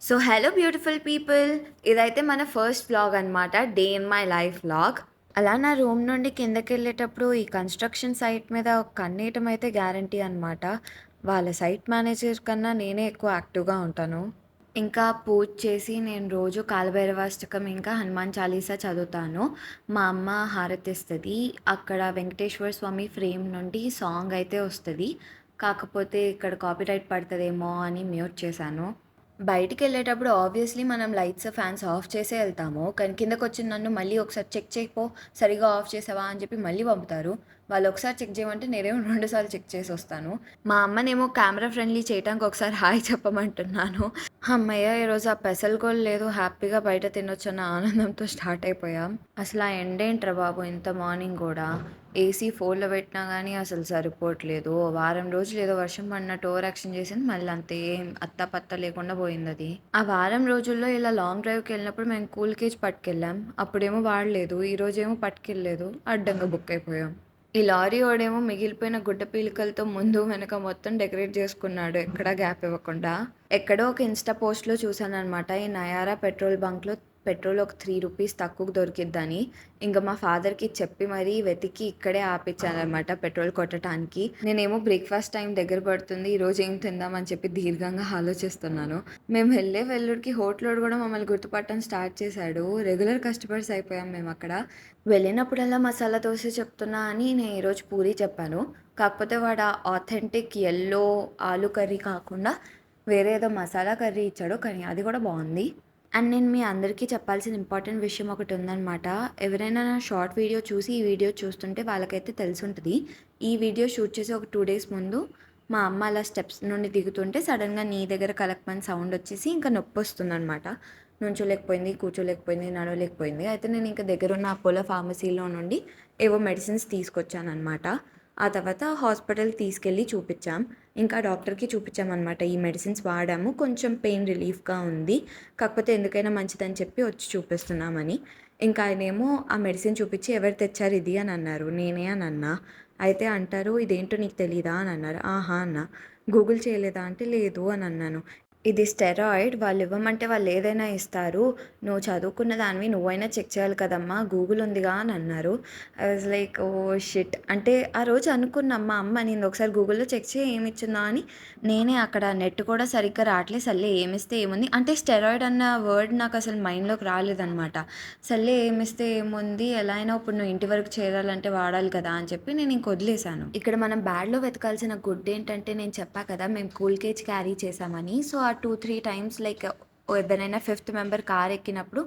So hello beautiful people, ఇదైతే మన first vlog అనమాట. Day in my life vlog. అలా నా రూమ్ నుండి కిందకెళ్ళేటప్పుడు ఈ కన్స్ట్రక్షన్ సైట్ మీద ఒక కన్నేయటం అయితే గ్యారంటీ అనమాట. వాళ్ళ సైట్ మేనేజర్ కన్నా నేనే ఎక్కువ యాక్టివ్గా ఉంటాను. ఇంకా పూజ చేసి నేను రోజు కాలభైరవాష్టకం ఇంకా హనుమాన్ చాలీసా చదువుతాను. మా అమ్మ హారతిస్తుంది. అక్కడ వెంకటేశ్వర స్వామి ఫ్రేమ్ నుండి సాంగ్ అయితే వస్తుంది. కాకపోతే ఇక్కడ కాపీరైట్ పడుతుందేమో అని మ్యూట్ చేశాను. బయటికెళ్ళేటప్పుడు ఆబ్వియస్లీ మనం లైట్స్, ఫ్యాన్స్ ఆఫ్ చేసే ఎళ్తాము. కానీ కిందకొచ్చిన నన్ను మళ్ళీ ఒకసారి చెక్ చెయి పో, సరిగ్గా ఆఫ్ చేసావా అని చెప్పి మళ్ళీ పంపుతారు. వాళ్ళు ఒకసారి చెక్ చేయమంటే నేనేమో 2 సార్లు చెక్ చేసొస్తాను. మా అమ్మనేమో కెమెరా ఫ్రెండ్లీ చేయటానికి ఒకసారి హాయ్ చెప్పమంటున్నాను. హమ్మయ్య! ఈరోజు ఆ పెసలు కూడా లేదు. హ్యాపీగా బయట తినొచ్చన్న ఆనందంతో స్టార్ట్ అయిపోయాం. అసలు ఆ ఎండేంట్రా బాబు ఇంత మార్నింగ్ గూడా. ఏసీ 4లో పెట్టినా గానీ అసలు సరిపోవట్లేదు. వారం రోజులు ఏదో వర్షం పడినట్టు ఓవర్ యాక్షన్ చేసింది. మళ్ళీ అంతే అత్తా పత్తా లేకుండా పోయిందది. ఆ వారం రోజుల్లో ఇలా లాంగ్ డ్రైవ్‌కెళ్ళినప్పుడు మేము కూల్ కేజ్ పట్టుకెళ్ళాం. అప్పుడేమో వాడలేదు. ఈరోజేమో పట్టుకెళ్ళలేదు. అడ్డంగా బుక్ అయిపోయాం. ఈ లారీ వోడేమో మిగిలిపోయిన గుడ్డ పీలికలతో ముందు, వెనక మొత్తం డెకరేట్ చేసుకున్నాడు. ఎక్కడా గ్యాప్ ఇవ్వకుండా. ఎక్కడో ఒక ఇన్‌స్టా పోస్ట్‌లో చూసాననమాట. ఈ నయారా పెట్రోల్ బంక్‌లో పెట్రోల్ ఒక ₹3 తక్కువకు దొరికిద్దని. ఇంక మా ఫాదర్‌కి చెప్పి మరీ వెతికి ఇక్కడే ఆపిచ్చాననమాట పెట్రోల్ కొట్టటానికి. నేనేమో బ్రేక్‌ఫాస్ట్ టైం దగ్గర పడుతుంది. ఈరోజు ఏం తిందామని చెప్పి దీర్ఘంగా ఆలోచిస్తున్నాను. మేము వెళ్ళే వెళ్ళుడికి హోటలోడు కూడా మమ్మల్ని గుర్తుపట్టడం స్టార్ట్ చేశాడు. రెగ్యులర్ కస్టమర్స్ అయిపోయాం మేమక్కడ. వెళ్ళినప్పుడల్లా మసాలా దోస చెప్తున్నా అని నేను ఈరోజు పూరి చెప్పాను. కాకపోతే వాడు ఆ ఆథెంటిక్ యెల్లో ఆలు కర్రీ కాకుండా వేరే ఏదో మసాలా కర్రీ ఇచ్చాడు. కానీ అది కూడా బావుంది. అండ్ నేను మీ అందరికీ చెప్పాల్సిన ఇంపార్టెంట్ విషయం ఒకటి ఉందనమాట. ఎవరైనా నా షార్ట్ వీడియో చూసి ఈ వీడియో చూస్తుంటే వాళ్ళకైతే తెలిసుంటది. ఈ వీడియో షూట్ చేసి ఒక 2 డేస్ ముందు మా అమ్మ అలా స్టెప్స్ నుండి దిగుతుంటే సడెన్‌గా నీ దగ్గర కలకమని సౌండ్ వచ్చేసి ఇంకా నొప్పొస్తుందనమాట. నుంచోలేకపోయింది, కూర్చోలేకపోయింది, నడవలేకపోయింది. అయితే నేను ఇంక దగ్గరున్న అపోలో ఫార్మసీలో నుండి ఏవో మెడిసిన్స్ తీసుకొచ్చాననమాట. ఆ తర్వాత హాస్పిటల్‌కి తీసుకెళ్ళి చూపిచ్చాం. ఇంకా డాక్టర్‌కి చూపిచ్చామనమాట. ఈ మెడిసిన్స్ వాడాము. కొంచెం పెయిన్ రిలీఫ్‌గా ఉంది. కాకపోతే ఎందుకైనా మంచిదని చెప్పి వచ్చి చూపిస్తున్నామని. ఇంకా ఆయనేమో ఆ మెడిసిన్ చూపిచ్చి ఎవరు తెచ్చారు ఇది అని అన్నారు. నేనే అని అన్నా. అయితే అంటారు ఇదేంటో నీకు తెలీదా అని అన్నారు. ఆహా! అన్నా. గూగుల్ చేయలేదా అంటే లేదు అని అన్నాను. ఇది స్టెరాయిడ్. వాళ్ళివ్వమంటే వాళ్ళేదైనా ఇస్తారు. నువ్వు చదువుకున్న దానివి నువ్వైనా చెక్ చేయాలి కదమ్మా! గూగుల్ ఉందిగా అని అన్నారు. I was like oh! Shit. అంటే ఆ రోజు అనుకున్నా మా అమ్మ అనింది ఒకసారి గూగుల్‌లో చెక్ చేయి ఏమిచ్చిందో అని. నేనే అక్కడ నెట్ కూడా సరిగ్గా రాట్లేదు. సర్లే ఏమిస్తే ఏముంది. అంటే స్టెరాయిడ్ అన్న వర్డ్ నాకసలు మైండ్‌లోకి రాలేదనమాట. సర్లే ఏమిస్తే ఏముంది. ఎలా అయినా ఇప్పుడు నువ్వు ఇంటి వరకు చేరాలంటే వాడాలి కదా! అని చెప్పి నేను ఇంక వదిలేసాను. ఇక్కడ మనం బ్యాడ్‌లో వెతకాల్సిన గుడ్ ఏంటంటే నేను చెప్పా కదా! మేము కూల్ కేజ్ క్యారీ చేశామని. సో, ఆ 2, 3 టైమ్స్ లైక్ ఎవరైనా ఫిఫ్త్ మెంబర్ కార్ ఎక్కినప్పుడు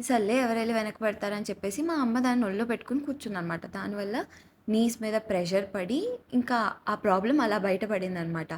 సర్లే ఎవరెళ్లి వెనక పడతారని చెప్పేసి మా అమ్మ దాన్ని ఒళ్ళో పెట్టుకొని కూర్చుందనమాట. దానివల్ల నీస్ మీద ప్రెషర్ పడి ఇంకా ఆ ప్రాబ్లమ్ అలా బయటపడిందనమాట.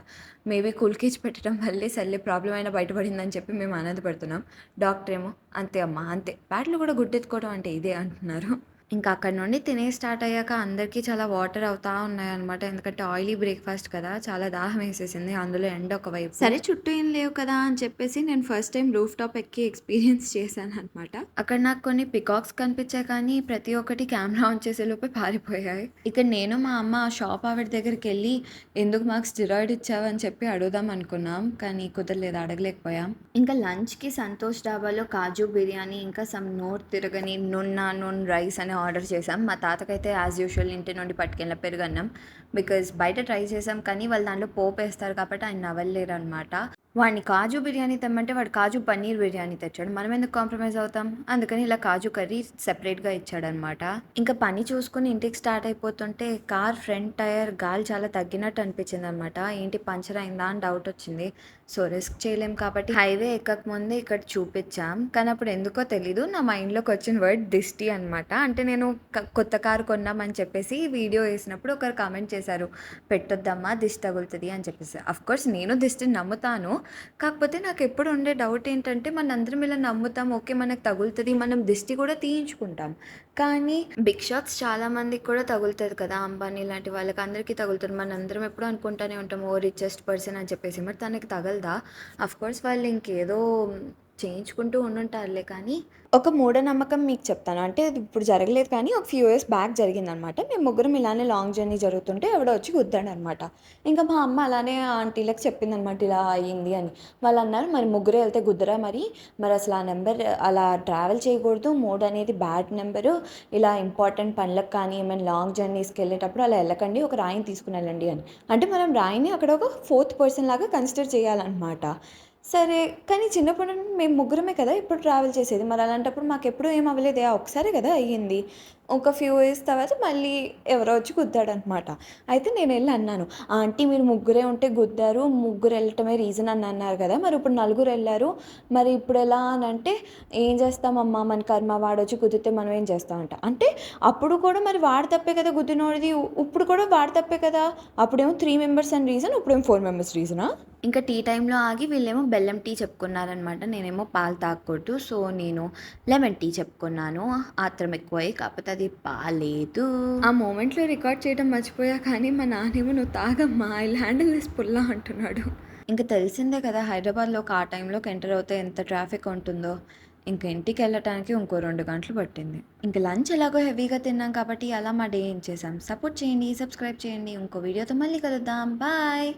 మేబీ కూల్ కేజ్ పెట్టడం వల్లే సర్లే ప్రాబ్లమ్ అయినా బయటపడిందని చెప్పి మేము ఆనందపడుతున్నాం. డాక్టర్ ఏమో అంతే అమ్మా అంతే. బ్యాడ్‌లో కూడా గుడ్డెత్తుకోవడం అంటే ఇదే అంటున్నారు. ఇంకా అక్కడి నుండి తినేసి స్టార్ట్ అయ్యాక అందరికీ చాలా వాటర్ అవుతా ఉన్నాయన్నమాట. ఎందుకంటే ఆయిలీ బ్రేక్‌ఫాస్ట్ కదా! చాలా దాహం వేసేసింది. అందులో ఎండ ఒకవైపు. సరే చుట్టూ ఏం లేవు కదా! అని చెప్పేసి నేను ఫస్ట్ టైమ్ రూఫ్ టాప్ ఎక్కి ఎక్స్‌పీరియన్స్ చేశానన్నమాట. అక్కడ నాకు కొన్ని పికాక్స్ కనిపించాయి కానీ ప్రతి ఒక్కటి కెమెరా ఆన్ చేసేలోపే పారిపోయాయి. ఇక నేను మా అమ్మ ఆ షాప్ ఆవిడ దగ్గరికెళ్ళి ఎందుకు మాకు స్టెరాయిడ్ ఇచ్చావని చెప్పి అడుగుదాం అనుకున్నాం. కానీ కుదరలేదు అడగలేకపోయాం. ఇంకా లంచ్‌కి సంతోష్ డాబాలో కాజు బిర్యానీ ఇంకా సమ్ నోరు తిరగని నూన్ రైస్ అని ఆర్డర్ చేసాం. మా తాతకైతే యాజ్ యూజువల్ ఇంటి నుండి పట్టుకెళ్ళిన పెరుగన్నం. బికాజ్ బయట ట్రై చేసాం కానీ వాళ్ళు దాంట్లో పోపేస్తారు కాబట్టి ఆయన నవలలేరనమాట. వాడిని కాజు బిర్యానీ తెమ్మంటే వాడు కాజు పన్నీర్ బిర్యానీ తెచ్చాడు. మనం ఎందుకు కాంప్రమైజ్ అవుతాం? అందుకని ఇలా కాజు కర్రీ సెపరేట్‌గా ఇచ్చాడనమాట. ఇంకా పని చూసుకొని ఇంటికి స్టార్ట్ అయిపోతుంటే కార్ ఫ్రంట్ టైర్ గాలి చాలా తగ్గినట్టు అనిపించిందనమాట. ఏంటి పంచర్ అయిందా అని డౌట్ వచ్చింది. సో, రిస్క్ చేయలేం కాబట్టి హైవే ఎక్కకముందే ఇక్కడ చూపిచ్చాం. కానీ అప్పుడు ఎందుకో తెలీదు నా మైండ్‌లోకి వచ్చిన వర్డ్ దిష్టి అనమాట. అంటే నేను కొత్త కారు కొన్నామని చెప్పేసి వీడియో ఏసినప్పుడు ఒకరు కామెంట్ చేశారు. పెట్టొద్దమ్మా దిష్టి తగులుతది అని చెప్పేసి. అఫ్‌కోర్స్ నేను దిష్టిని నమ్ముతాను. కాకపోతే నాకెప్పుడు ఉండే డౌట్ ఏంటంటే మనందరం ఇలా నమ్ముతాం. ఓకే. మనకు తగులుతది. మనం దిష్టి కూడా తీయించుకుంటాం. కానీ బిగ్ షాట్స్ చాలా మందికి కూడా తగులుతది కదా! అంబానీ లాంటి వాళ్ళకి అందరికీ తగులుతది. మనందరం ఎప్పుడూ అనుకుంటానే ఉంటాం. ఓహ్! రిచెస్ట్ పర్సన్ అని చెప్పేసి. మరి తనకి తగలదా? అఫ్‌కోర్స్ వాళ్ళు ఇంకేదో చేయించుకుంటూ ఉండుంటారులే కానీ, ఒక మూఢనమ్మకం మీకు చెప్తాను. అంటే అది ఇప్పుడు జరగలేదు కానీ ఒక ఫ్యూ ఇయర్స్ బ్యాక్ జరిగిందనమాట. మేము ముగ్గురం ఇలానే లాంగ్ జర్నీ జరుగుతుంటే ఎవడో వచ్చి గుద్దాడనమాట. ఇంకా మా అమ్మ అలానే ఆంటీలకి చెప్పిందనమాట ఇలా అయింది అని. వాళ్ళన్నారు, "మరి ముగ్గురే ఎళ్తే గుద్దరా మరి? మరసలు ఆ నంబర్ అలా ట్రావెల్ చేయకూడదు. మోడ్ అనేది బ్యాడ్ నంబరు. ఇలా ఇంపార్టెంట్ పనులకు కానీ, ఏమైనా లాంగ్ జర్నీస్‌కెళ్ళేటప్పుడు అలా ఎళ్ళకండి. ఒక రాయిని తీసుకొని ఎళ్ళండి" అని. అంటే మనం రాయిని అక్కడ ఒక ఫోర్త్ పర్సన్ లాగా కన్సిడర్ చేయాలనమాట. సరే. కానీ చిన్నప్పుడు మేము ముగ్గురమే కదా ఎప్పుడు ట్రావెల్ చేసేది. మరి అలాంటప్పుడు మాకెప్పుడు ఏం అవ్వలేదే. ఆ ఒక్కసారే కదా అయ్యింది. ఒక ఫ్యూ ఇయర్స్ తర్వాత మళ్ళీ ఎవరో వచ్చి గుద్దాడనమాట. అయితే నేనెళ్ళి అన్నాను, "ఆంటీ మీరు ముగ్గురే ఉంటే గుద్దారు. ముగ్గురు ఎళ్ళటమే రీజన్ అని అన్నారు కదా! మరి ఇప్పుడు నలుగురెళ్లారు. మరి ఇప్పుడెలా" అనంటే, "ఏం చేస్తామమ్మా మన కర్మ వాడొచ్చి గుద్దితే మనం ఏం చేస్తామంట." అంటే అప్పుడు కూడా మరి వాడి తప్పే కదా గుద్దినోడిది. ఇప్పుడు కూడా వాడి తప్పే కదా! అప్పుడేమో 3 మెంబర్స్ అని రీజన్. ఇప్పుడేమో 4 మెంబర్స్ రీజనా? ఇంకా టీ టైమ్‌లో ఆగి వీళ్ళేమో బెల్లం టీ చెప్పుకున్నారనమాట. నేనేమో పాలు తాగకూడదు. సో, నేను లెమన్ టీ చెప్పుకున్నాను. ఆత్రం ఎక్కువయ్యి. కాకపోతే అది బాలేదు. ఆ మూమెంట్‌లో రికార్డ్ చేయడం మర్చిపోయా కానీ, మా నాన్నేమో "నువ్వు తాగమ్మా. ఐ విల్ హ్యాండిల్ దిస్ పుల్లా" అంటున్నాడు. ఇంక తెలిసిందే కదా! హైదరాబాద్‌లో ఒక ఆ టైంలోకి ఎంటర్ అవుతే ఎంత ట్రాఫిక్ ఉంటుందో. ఇంక ఇంటికెళ్ళటానికి ఇంకో 2 గంటలు పట్టింది. ఇంక లంచ్ ఎలాగో హెవీగా తిన్నాం కాబట్టి అలా మా డే ఎండ్ చేసాం. సపోర్ట్ చేయండి, సబ్స్క్రైబ్ చేయండి. ఇంకో వీడియోతో మళ్ళీ కలుద్దాం. బాయ్.